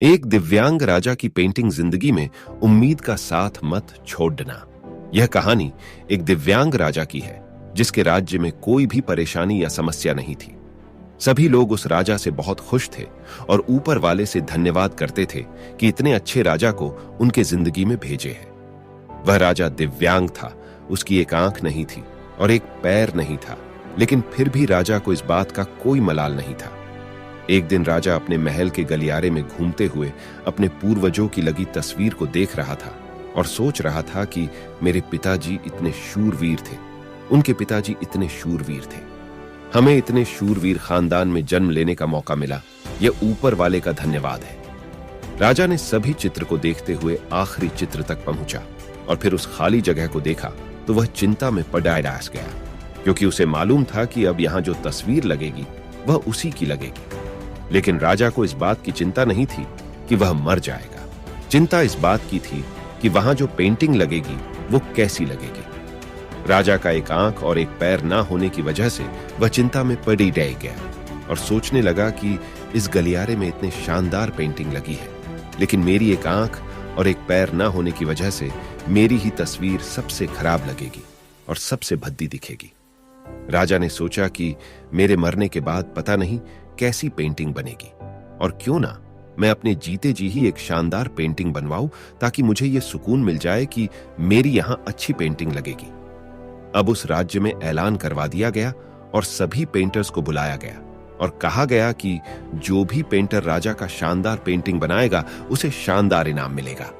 एक दिव्यांग राजा की पेंटिंग जिंदगी में उम्मीद का साथ मत छोड़ना। यह कहानी एक दिव्यांग राजा की है जिसके राज्य में कोई भी परेशानी या समस्या नहीं थी। सभी लोग उस राजा से बहुत खुश थे और ऊपर वाले से धन्यवाद करते थे कि इतने अच्छे राजा को उनके जिंदगी में भेजे है। वह राजा दिव्यांग था, उसकी एक आंख नहीं थी और एक पैर नहीं था, लेकिन फिर भी राजा को इस बात का कोई मलाल नहीं था। एक दिन राजा अपने महल के गलियारे में घूमते हुए अपने पूर्वजों की लगी तस्वीर को देख रहा था और सोच रहा था कि मेरे पिताजी इतने शूरवीर थे, उनके पिताजी इतने शूरवीर थे, हमें इतने शूरवीर खानदान में जन्म लेने का मौका मिला, यह ऊपर वाले का धन्यवाद है। राजा ने सभी चित्र को देखते हुए आखिरी चित्र तक पहुंचा और फिर उस खाली जगह को देखा तो वह चिंता में पड़ास गया, क्योंकि उसे मालूम था कि अब यहां जो तस्वीर लगेगी वह उसी की लगेगी। लेकिन राजा को इस बात की चिंता नहीं थी कि वह मर जाएगा। चिंता इस बात की थी कि वहां जो पेंटिंग लगेगी वो कैसी लगेगी। राजा का एक आंख और एक पैर ना होने की वजह से वह चिंता में पड़ी रह गया और सोचने लगा कि इस गलियारे में इतने शानदार पेंटिंग लगी है, लेकिन मेरी एक आंख और एक पैर ना होने की वजह से मेरी ही तस्वीर सबसे खराब लगेगी और सबसे भद्दी दिखेगी। राजा ने सोचा कि मेरे मरने के बाद पता नहीं कैसी पेंटिंग बनेगी, और क्यों ना मैं अपने जीते जी ही एक शानदार पेंटिंग बनवाऊं ताकि मुझे यह सुकून मिल जाए कि मेरी यहां अच्छी पेंटिंग लगेगी। अब उस राज्य में ऐलान करवा दिया गया और सभी पेंटर्स को बुलाया गया और कहा गया कि जो भी पेंटर राजा का शानदार पेंटिंग बनाएगा उसे शानदार इनाम मिलेगा।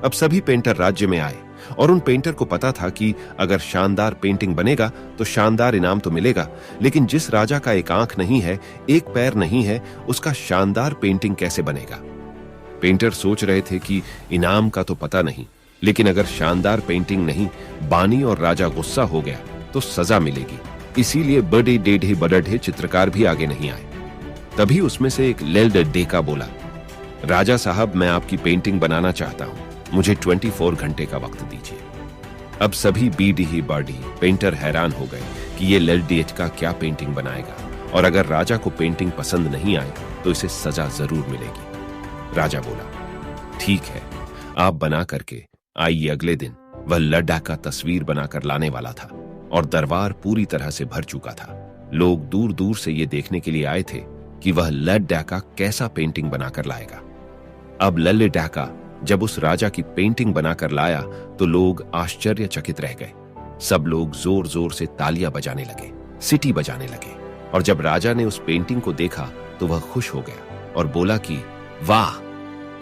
अब सभी पेंटर राज्य में आए और उन पेंटर को पता था कि अगर शानदार पेंटिंग बनेगा तो शानदार इनाम तो मिलेगा, लेकिन जिस राजा का एक आंख नहीं है, एक पैर नहीं है, उसका शानदार पेंटिंग कैसे बनेगा। पेंटर सोच रहे थे कि इनाम का तो पता नहीं, लेकिन अगर शानदार पेंटिंग नहीं बानी और राजा गुस्सा हो गया तो सजा मिलेगी। इसीलिए बड़े डेढ़े बड़े चित्रकार भी आगे नहीं आए। तभी उसमें से एक लेल्ड डेका बोला, राजा साहब, मैं आपकी पेंटिंग बनाना चाहता हूं, मुझे 24 घंटे का वक्त दीजिए। अब सभी बीडी बर्डी पेंटर हैरान हो गए कि ये लेल्डेट का क्या पेंटिंग बनाएगा, और अगर राजा को पेंटिंग पसंद नहीं आए तो इसे सजा जरूर मिलेगी। राजा बोला, ठीक है, आप बना करके आइए। अगले दिन वह लड्डा का तस्वीर बनाकर लाने वाला था और दरबार पूरी तरह से भर चुका था। लोग दूर दूर से ये देखने के लिए आए थे कि वह लड्डा का कैसा पेंटिंग बनाकर लाएगा। अब लल्लेडाका जब उस राजा की पेंटिंग बनाकर लाया तो लोग आश्चर्यचकित रह गए। सब लोग जोर जोर से तालियां बजाने लगे, सीटी बजाने लगे, और जब राजा ने उस पेंटिंग को देखा तो वह खुश हो गया और बोला कि वाह,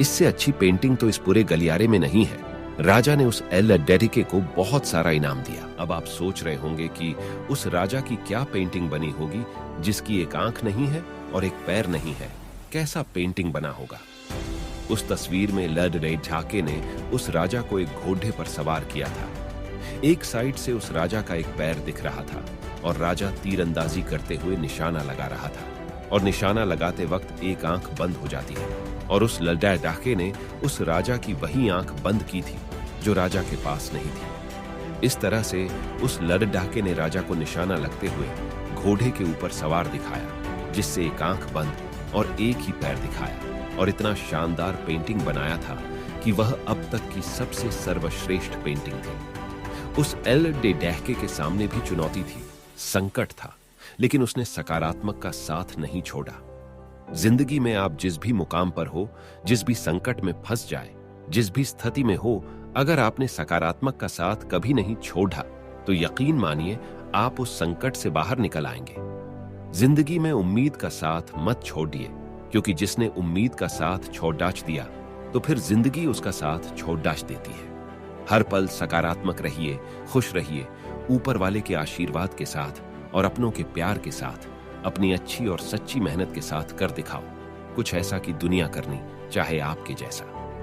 इससे अच्छी पेंटिंग तो इस पूरे गलियारे में नहीं है। राजा ने उस एल डेरिके को बहुत सारा इनाम दिया। अब आप सोच रहे होंगे कि उस राजा की क्या पेंटिंग बनी होगी जिसकी एक आंख नहीं है और एक पैर नहीं है, कैसा पेंटिंग बना होगा। उस तस्वीर में लल्लेडाके ने उस राजा को एक घोड़े पर सवार किया था। एक साइड से उस राजा का एक पैर दिख रहा था और राजा तीरंदाजी करते हुए निशाना लगा रहा था, और निशाना लगाते वक्त एक आंख बंद हो जाती है, और उस लल्लेडाके ने उस राजा की वही आंख बंद की थी जो राजा के पास नहीं थी। इस तरह से उस लल्लेडाके ने राजा को निशाना लगते हुए घोड़े के ऊपर सवार दिखाया, जिससे एक आंख बंद और एक ही पैर दिखाया, और इतना शानदार पेंटिंग बनाया था कि वह अब तक की सबसे सर्वश्रेष्ठ पेंटिंग थी। उस एल डेके के सामने भी चुनौती थी, संकट था, लेकिन उसने सकारात्मक का साथ नहीं छोड़ा। जिंदगी में आप जिस भी मुकाम पर हो, जिस भी संकट में फंस जाए, जिस भी स्थिति में हो, अगर आपने सकारात्मक का साथ कभी नहीं छोड़ा तो यकीन मानिए आप उस संकट से बाहर निकल आएंगे। जिंदगी में उम्मीद का साथ मत छोड़िए, क्योंकि जिसने उम्मीद का साथ छोड़ डाच दिया तो फिर जिंदगी उसका साथ छोड़ डाच देती है। हर पल सकारात्मक रहिए, खुश रहिए, ऊपर वाले के आशीर्वाद के साथ और अपनों के प्यार के साथ, अपनी अच्छी और सच्ची मेहनत के साथ कर दिखाओ कुछ ऐसा कि दुनिया करनी चाहे आपके जैसा।